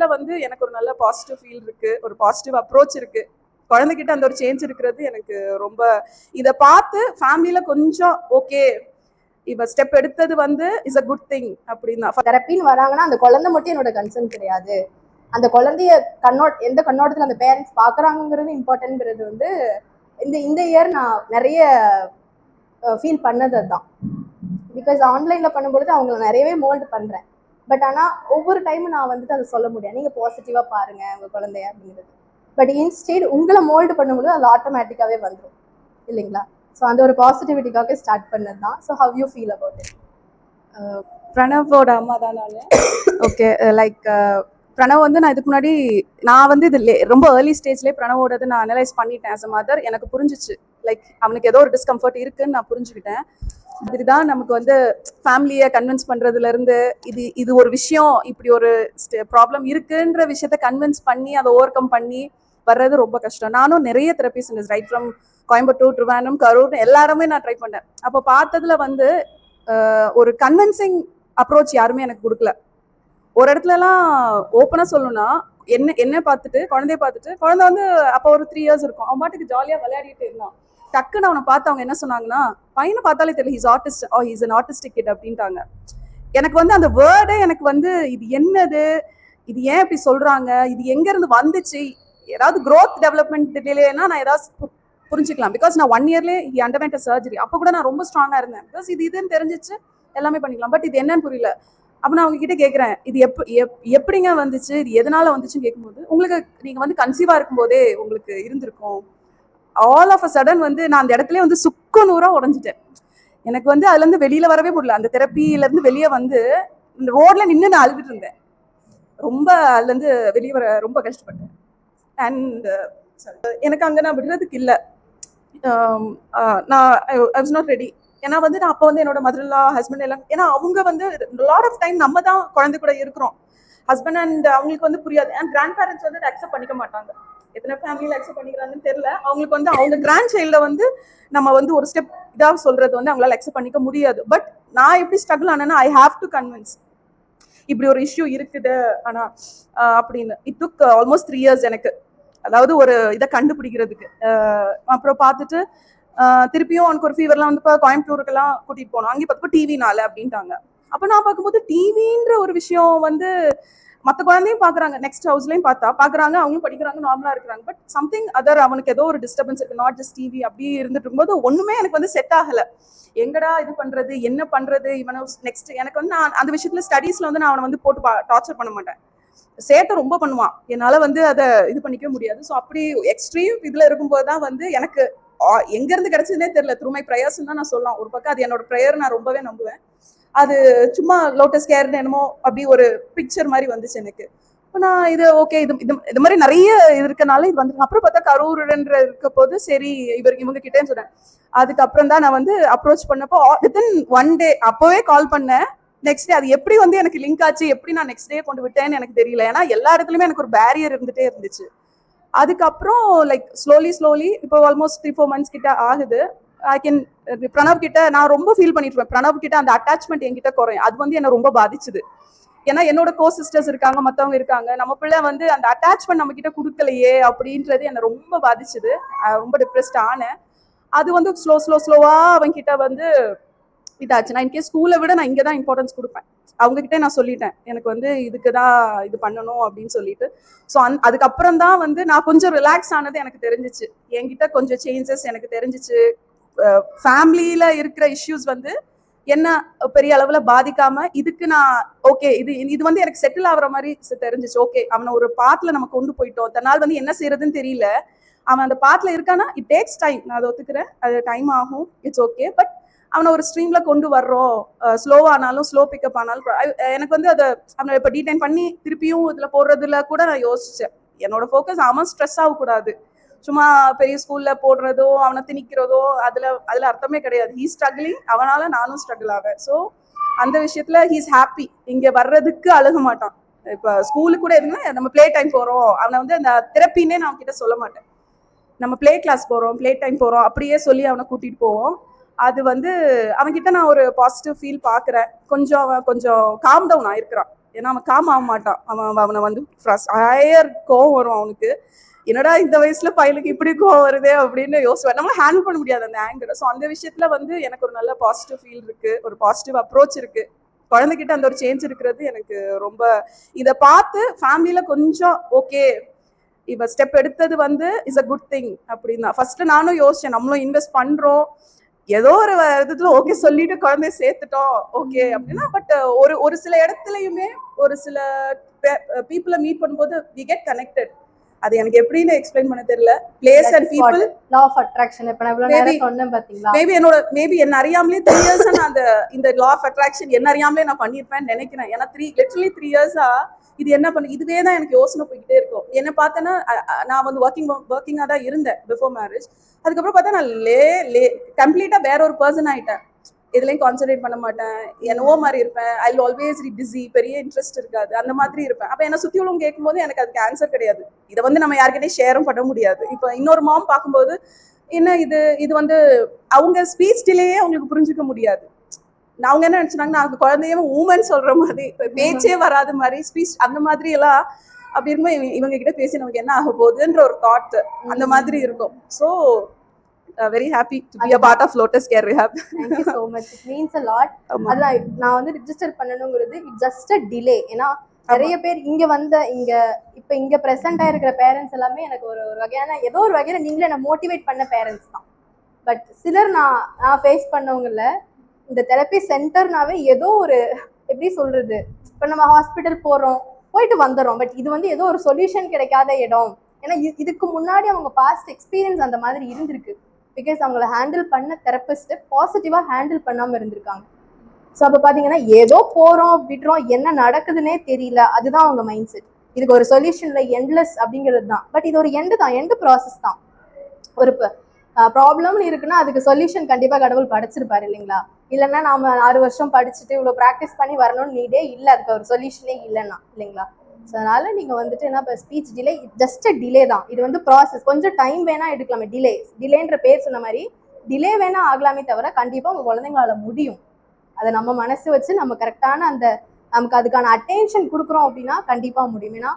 வந்து எனக்கு ஒரு நல்ல பாசிட்டிவ் ஃபீல் இருக்கு, ஒரு பாசிட்டிவ் அப்ரோச் இருக்கு. குழந்தைகிட்ட அந்த ஒரு சேஞ்ச் இருக்கிறது எனக்கு ரொம்ப, இதை பார்த்து ஃபேமிலியில கொஞ்சம் ஓகே இவ ஸ்டெப் எடுத்தது வந்து இஸ் அ குட் திங் அப்படின்னா. தெரப்பின்னு வராங்கன்னா அந்த குழந்தை மட்டும் என்னோட கன்சர்ன் கிடையாது, அந்த குழந்தைய எந்த கண்ணோட்டத்தில் அந்த பேரண்ட்ஸ் பார்க்குறாங்கிறது இம்பார்ட்டன்ட்ங்கிறது வந்து இந்த இயர் நான் நிறைய ஃபீல் பண்ணது தான். பிகாஸ் ஆன்லைனில் பண்ணும்பொழுது அவங்கள நிறையவே மோல்டு பண்ணுறேன். பட் ஆனால் ஒவ்வொரு டைமும் நான் வந்துட்டு அதை சொல்ல முடியாது, நீங்கள் பாசிட்டிவாக பாருங்கள் உங்கள் குழந்தைய அப்படிங்கிறது. பட் இன்ஸ்டேட் உங்களை மோல்டு பண்ணும்போது அது ஆட்டோமேட்டிக்காகவே வந்துடும் இல்லைங்களா? ஸோ அந்த ஒரு பாசிட்டிவிட்டிக்காக ஸ்டார்ட் பண்ணது தான். So how you feel about it? பிரணவோட அம்மா தான் நான். ஓகே, லைக் பிரணவ் வந்து நான் இதுக்கு முன்னாடி நான் வந்து இது ரொம்ப ஏர்லி ஸ்டேஜ்லேயே பிரணவோடது நான் அனலைஸ் பண்ணிட்டேன். ஆஸ் அ மதர் எனக்கு புரிஞ்சிச்சு, லைக் அவனுக்கு ஏதோ ஒரு டிஸ்கம்ஃபர்ட் இருக்குன்னு நான் புரிஞ்சுக்கிட்டேன். இதுதான் நமக்கு வந்து ஃபேமிலியை கன்வின்ஸ் பண்ணுறதுலேருந்து இது ஒரு விஷயம், இப்படி ஒரு ப்ராப்ளம் இருக்குன்ற விஷயத்த கன்வின்ஸ் பண்ணி அதை ஓவர் கம் பண்ணி வர்றது ரொம்ப கஷ்டம். நானும் நிறைய therapy centres right from Coimbatore, திருவானம், கரூர் எல்லாருமே நான் ட்ரை பண்ணேன். அப்போ பார்த்ததுல வந்து ஒரு கன்வின்சிங் அப்ரோச் யாருமே எனக்கு கொடுக்கல. ஒரு இடத்துலலாம் ஓப்பனாக சொல்லணும்னா என்ன பார்த்துட்டு குழந்தைய பார்த்துட்டு, குழந்தை வந்து அப்போ ஒரு 3 years இருக்கும், அவன் பாட்டுக்கு ஜாலியாக விளையாடிட்டு இருந்தான். டக்குன்னு அவனை பார்த்து அவங்க என்ன சொன்னாங்கன்னா, பையனை பார்த்தாலே தெரியல he's artist, he's an artistic kid அப்படின்ட்டாங்க. எனக்கு வந்து அந்த வேர்டே எனக்கு வந்து இது என்னது, இது ஏன் இப்படி சொல்றாங்க, இது எங்க இருந்து வந்துச்சு, ஏதாவது க்ரோத் டெவலப்மெண்ட் இல்லைன்னா நான் ஏதாவது புரிஞ்சுக்கலாம். பிகாஸ் நான் 1 yearலேயே ஹி அண்டர்வென்ட் சர்ஜரி. அப்போ கூட நான் ரொம்ப ஸ்ட்ராங்காக இருந்தேன், பிகாஸ் இதுன்னு தெரிஞ்சிச்சு எல்லாமே பண்ணிக்கலாம். பட் இது என்னன்னு புரியல. அப்போ நான் அவங்க கிட்ட கேட்குறேன், இது எப்படிங்க வந்துச்சு, இது எதனால வந்துச்சுன்னு கேட்கும்போது, உங்களுக்கு நீங்கள் வந்து கன்சீவாக இருக்கும்போதே உங்களுக்கு இருந்திருக்கும். ஆல் ஆஃப் அ சடன் வந்து நான் அந்த இடத்துல வந்து சுக்கு நூறா உடஞ்சிட்டேன். எனக்கு வந்து அதுலேருந்து வெளியில் வரவே முடியல. அந்த தெரப்பிலேருந்து வெளியே வந்து இந்த ரோடில் நின்று நான் அழுதுட்டு இருந்தேன். ரொம்ப அதுலேருந்து வெளியே வர ரொம்ப கஷ்டப்பட்டேன். அண்ட் எனக்கு அங்கே நான் விடுறதுக்கு இல்லை, நான் ஐ வாஸ் நாட் ரெடி. ஏன்னா வந்து நான் அப்போ வந்து என்னோட மதர்லா ஹஸ்பண்ட் எல்லாம், ஏன்னா அவங்க வந்து லாட் ஆஃப் டைம் நம்ம தான் குழந்தை கூட இருக்கிறோம். ஹஸ்பண்ட் அண்ட் அவங்களுக்கு வந்து புரியாது. அண்ட் கிராண்ட் பேரண்ட்ஸ் வந்து அக்செப்ட் பண்ணிக்க மாட்டாங்க. எத்தனை ஃபேமிலியில் அக்செப்ட் பண்ணிக்கிறாங்கன்னு தெரியல. அவங்களுக்கு வந்து அவங்க கிராண்ட் சைல்டை வந்து நம்ம வந்து ஒரு ஸ்டெப் இதாக சொல்றது வந்து அவங்களால அக்செப்ட் பண்ணிக்க முடியாது. பட் நான் எப்படி ஸ்ட்ரகிள் ஆனேன்னா, ஐ ஹாவ் டு கன்வின்ஸ் இப்படி ஒரு இஷ்யூ இருக்குது ஆனால் அப்படின்னு. இட் டுக் ஆல்மோஸ்ட் 3 years எனக்கு, அதாவது ஒரு இதை கண்டுபிடிக்கிறதுக்கு. அப்புறம் பார்த்துட்டு திருப்பியும் அவனுக்கு ஒரு ஃபீவர்லாம் வந்து இப்போ கோயம்புத்தூருக்கெல்லாம் கூட்டிகிட்டு போனோம். அங்கே பார்த்துப்போ டிவினால அப்படின்ட்டாங்க. அப்போ நான் பார்க்கும்போது டிவின்ற ஒரு விஷயம் வந்து மற்ற குழந்தையும் பார்க்குறாங்க, நெக்ஸ்ட் ஹவுஸ்லையும் பார்க்குறாங்க, அவங்களும் படிக்கிறாங்க, நார்மலாக இருக்கிறாங்க. பட் சம்திங் அதர், அவனுக்கு ஏதோ ஒரு டிஸ்டர்பன்ஸ் இருக்குது, நாட் ஜஸ்ட் டிவி. அப்படி இருந்துட்டு இருக்கும்போது ஒன்றுமே எனக்கு வந்து செட் ஆகலை. எங்கடா இது பண்ணுறது, என்ன பண்ணுறது இவனை நெக்ஸ்ட். எனக்கு வந்து நான் அந்த விஷயத்தில் ஸ்டடீஸில் வந்து நான் அவனை வந்து போட்டு டார்ச்சர் பண்ண மாட்டேன், சேட்டை ரொம்ப பண்ணுவான், என்னால் வந்து அதை இது பண்ணிக்கவே முடியாது. ஸோ அப்படி எக்ஸ்ட்ரீம் இதில் இருக்கும்போது தான் வந்து எனக்கு எங்கேருந்து கிடைச்சதுனே தெரியல. த்ரூ மை ப்ரேயர்ஸ்ன்னு தான் நான் சொல்லலாம். ஒரு பக்கம் அது என்னோட ப்ரேயர், நான் ரொம்பவே நம்புவேன். அது சும்மா லோட்டஸ் கேர்னு என்னமோ அப்படி ஒரு பிக்சர் மாதிரி வந்துச்சு எனக்கு. இப்போ நான் இது ஓகே, இது மாதிரி நிறைய இருக்கனால இது வந்து. அப்புறம் பார்த்தா கரூர்ன்ற இருக்க போது சரி இவங்க கிட்டேன்னு சொன்னேன். அதுக்கப்புறம் தான் நான் வந்து அப்ரோச் பண்ணப்போ வித்தின் 1 day அப்போவே கால் பண்ணேன். நெக்ஸ்ட் டே அது எப்படி வந்து எனக்கு லிங்க் ஆச்சு, எப்படி நான் நெக்ஸ்ட் டே கொண்டு விட்டேன்னு எனக்கு தெரியல. ஏன்னா எல்லா இடத்துலையுமே எனக்கு ஒரு பேரியர் இருந்துகிட்டே இருந்துச்சு. அதுக்கப்புறம் லைக் ஸ்லோலி இப்போ ஆல்மோஸ்ட் 3-4 months கிட்ட ஆகுது. ஐ கேன் பிரணவ் கிட்ட நான் ரொம்ப ஃபீல் பண்ணிட்டு இருக்கேன். பிரணவ் கிட்ட அந்த அட்டாச்மெண்ட் என்கிட்ட குறையும். அது வந்து என்ன ரொம்ப பாதிச்சுது. ஏன்னா என்னோட கோ சிஸ்டர்ஸ் இருக்காங்க, மற்றவங்க இருக்காங்க, நம்ம பிள்ளை வந்து அந்த அட்டாச்மெண்ட் நம்ம கிட்ட கொடுக்கலையே அப்படின்றது என்னை ரொம்ப பாதிச்சுது. ரொம்ப டிப்ரெஸ்ட் ஆனேன். அது வந்து ஸ்லோவா அவன்கிட்ட வந்து இதாச்சு. நான் இன்கேஸ் ஸ்கூலை விட நான் இங்கே தான் இம்பார்ட்டன்ஸ் கொடுப்பேன். அவங்ககிட்ட நான் சொல்லிட்டேன், எனக்கு வந்து இதுக்கு தான் இது பண்ணணும் அப்படின்னு சொல்லிட்டு. ஸோ அதுக்கப்புறம் தான் வந்து நான் கொஞ்சம் ரிலாக்ஸ் ஆனது எனக்கு தெரிஞ்சிச்சு. என்கிட்ட கொஞ்சம் சேஞ்சஸ் எனக்கு தெரிஞ்சிச்சு. ஃபேமிலியில இருக்கிற இஷ்யூஸ் வந்து என்ன பெரிய அளவுல பாதிக்காம இதுக்கு நான் ஓகே, இது வந்து எனக்கு செட்டில் ஆகுற மாதிரி தெரிஞ்சிச்சு. ஓகே, அவனை ஒரு பாத்துல நம்ம கொண்டு போயிட்டோம், தன்னால் வந்து என்ன செய்யறதுன்னு தெரியல, அவன் அந்த பாத்துல இருக்கானா இட் டேக்ஸ் டைம், நான் அதை ஒத்துக்கிறேன், அது டைம் ஆகும், இட்ஸ் ஓகே. பட் அவனை ஒரு ஸ்ட்ரீம்ல கொண்டு வர்றோம், ஸ்லோவானாலும் ஸ்லோ பிக்கப் ஆனாலும் எனக்கு வந்து அதை அவனை இப்போ டீடைன் பண்ணி திருப்பியும் இதில் போடுறதுல கூட நான் யோசிச்சேன். என்னோட ஃபோக்கஸ் அவன் ஸ்ட்ரெஸ் ஆகக்கூடாது. சும்மா பெரிய ஸ்கூல்ல போடுறதோ அவனை திணிக்கிறதோ அதுல அர்த்தமே கிடையாது. ஹீ ஸ்ட்ரகிளிங், அவனால நானும் ஸ்ட்ரகிள் ஆவேன். ஸோ அந்த விஷயத்துல ஹீஸ் ஹாப்பி. இங்க வர்றதுக்கு அழுக மாட்டான். இப்போ ஸ்கூலுக்கு கூட இருந்தா நம்ம பிளே டைம் போறோம், அவனை வந்து அந்த தெரப்பின்னே நான் கிட்ட சொல்ல மாட்டேன், நம்ம பிளே கிளாஸ் போறோம், பிளே டைம் போறோம் அப்படியே சொல்லி அவனை கூட்டிட்டு போவோம். அது வந்து அவன்கிட்ட நான் ஒரு பாசிட்டிவ் ஃபீல் பார்க்குறேன். கொஞ்சம் அவன் கொஞ்சம் காம் டவுன் ஆயிருக்கிறான். ஏன்னா அவன் காம் ஆக மாட்டான். அவனை வந்து ஹையர் கோவம் வரும் அவனுக்கு. என்னடா இந்த வயசுல பையனுக்கு இப்படி கோவம் வருதே அப்படின்னு யோசிப்பேன். நம்மளால ஹேண்டில் பண்ண முடியாது அந்த ஆங்கரை. ஸோ அந்த விஷயத்துல வந்து எனக்கு ஒரு நல்ல பாசிட்டிவ் ஃபீல் இருக்கு, ஒரு பாசிட்டிவ் அப்ரோச் இருக்கு. குழந்தைகிட்ட அந்த ஒரு சேஞ்ச் இருக்கிறது எனக்கு ரொம்ப, இதை பார்த்து ஃபேமிலியில கொஞ்சம் ஓகே இவ ஸ்டெப் எடுத்தது வந்து இஸ் அ குட் திங் அப்படின்னு தான் ஃபர்ஸ்ட் நானும் யோசிச்சேன். நம்மளும் இன்வெஸ்ட் பண்றோம், ஏதோ ஒரு விதத்துல ஓகே சொல்லிட்டு குழந்தைய சேர்த்துட்டோம் ஓகே அப்படின்னா. பட் ஒரு ஒரு சில இடத்துலயுமே ஒரு சில பீப்புளை மீட் பண்ணும்போது வி கெட் கனெக்டட். அது எனக்கு எப்படின்னு எக்ஸ்பிளைன் பண்ண தெரியல. Place and people, law of attraction. இப்ப நான் இவ்வளவு நேரம் சொன்னேன் பாத்தீங்களா, மேபி என்ன அறியாமலே 3 இயர்ஸ் நான் அந்த இந்த லா ஆஃப் அட்ராக்ஷன் என்ன அறியாமலே நான் பண்ணிருப்பேன்னு நினைக்கிறேன். ஏன்னா லிட்டரலி 3 இயர்ஸா இது என்ன பண்ணு, இதுவே தான் எனக்கு யோசனை போய்கிட்டே இருக்கும். என்ன பார்த்தேன்னா நான் வந்து ஒர்க்கிங்கா தான் இருந்தேன் பிஃபோர் மேரேஜ். அதுக்கப்புறம் பார்த்தா நான் கம்ப்ளீட்டா வேற ஒரு பர்சன் ஆயிட்டேன். இதுலயும் கான்சென்ட்ரேட் பண்ண மாட்டேன், என்னவோ மாதிரி இருப்பேன். I will always be busy, பெரிய இன்ட்ரெஸ்ட் இருக்காது, அந்த மாதிரி இருப்பேன். அப்ப என்ன சுத்தி உள்ளவங்க கேட்கும்போது எனக்கு அதுக்கு ஆன்சர் கிடையாது. இதை வந்து நம்ம யார்கிட்டயும் ஷேரும் பண்ண முடியாது. இப்போ இன்னொரு மாம் பார்க்கும்போது என்ன இது வந்து அவங்க ஸ்பீச் டிலேயே அவங்களுக்கு புரிஞ்சுக்க முடியாது. அவங்க என்ன நினைச்சாங்கன்னா அவங்க குழந்தையும் ஊமன் சொல்ற மாதிரி பேச்சே வராத மாதிரி ஸ்பீச் அந்த மாதிரி எல்லாம். அப்படி இருக்கும்போது இவங்க கிட்ட பேசி நமக்கு என்ன ஆக போகுதுன்ற ஒரு தாட் அந்த மாதிரி இருக்கும். So very happy to be a part of Lotus Care Rehab. Thank you so much. It means a lot. அதான் நான் வந்து ரெஜிஸ்டர் பண்ணணுங்கிறது இட் ஜஸ்ட் அ டிலே. ஏன்னா நிறைய பேர் இங்க இங்க பிரசன்ட் ஆயிருக்கிற பேரண்ட்ஸ் எல்லாமே எனக்கு ஒரு வகையான ஏதோ ஒரு வகையில நீங்களே என்ன மோட்டிவேட் பண்ண பேரண்ட்ஸ் தான். பட் சிலர் நான் ஃபேஸ் பண்ணவங்கல இந்த தெரப்பி சென்டர்னாவே ஏதோ ஒரு எப்படி சொல்றது, இப்ப நம்ம ஹாஸ்பிட்டல் போயிட்டு வந்துடுறோம். பட் இது வந்து ஏதோ ஒரு சொல்யூஷன் கிடைக்காத இடம். ஏன்னா இதுக்கு முன்னாடி அவங்க பாஸ்ட் எக்ஸ்பீரியன்ஸ் அந்த மாதிரி இருந்திருக்கு. பிகாஸ் அவங்கள ஹேண்டில் பண்ண தெரபிஸ்ட் பாசிட்டிவா ஹேண்டில் பண்ணாம இருந்திருக்காங்க. ஸோ அப்போ பார்த்தீங்கன்னா ஏதோ போறோம் விடுறோம், என்ன நடக்குதுன்னே தெரியல, அதுதான் அவங்க மைண்ட் செட். இதுக்கு ஒரு சொல்யூஷன்ல எண்ட்லெஸ் அப்படிங்கிறது தான். பட் இது ஒரு எண்டு ப்ராசஸ் தான். ஒரு ப்ராப்ளம்னு இருக்குன்னா அதுக்கு சொல்யூஷன் கண்டிப்பா கடவுள் படைச்சிருப்பாரு இல்லைங்களா. இல்லைன்னா நாம 6 வருஷம் படிச்சுட்டு இவ்வளவு ப்ராக்டிஸ் பண்ணி வரணும்னு நீடே இல்லை, அதுக்கு ஒரு சொல்யூஷனே இல்லைன்னா இல்லைங்களா. ஸோ அதனால நீங்க வந்துட்டு என்ன, இப்போ ஸ்பீச் டிலே ஜஸ்ட் டிலே தான். இது வந்து ப்ராசஸ், கொஞ்சம் டைம் வேணா எடுக்கலாமே. டிலேன்ற பேர் சொன்ன மாதிரி டிலே வேணா ஆகலாமே தவிர கண்டிப்பா உங்க குழந்தைங்களால முடியும். அதை நம்ம மனசு வச்சு நம்ம கரெக்டான நமக்கு அதுக்கான அட்டென்ஷன் கொடுக்குறோம் அப்படின்னா கண்டிப்பா முடியும். ஏன்னா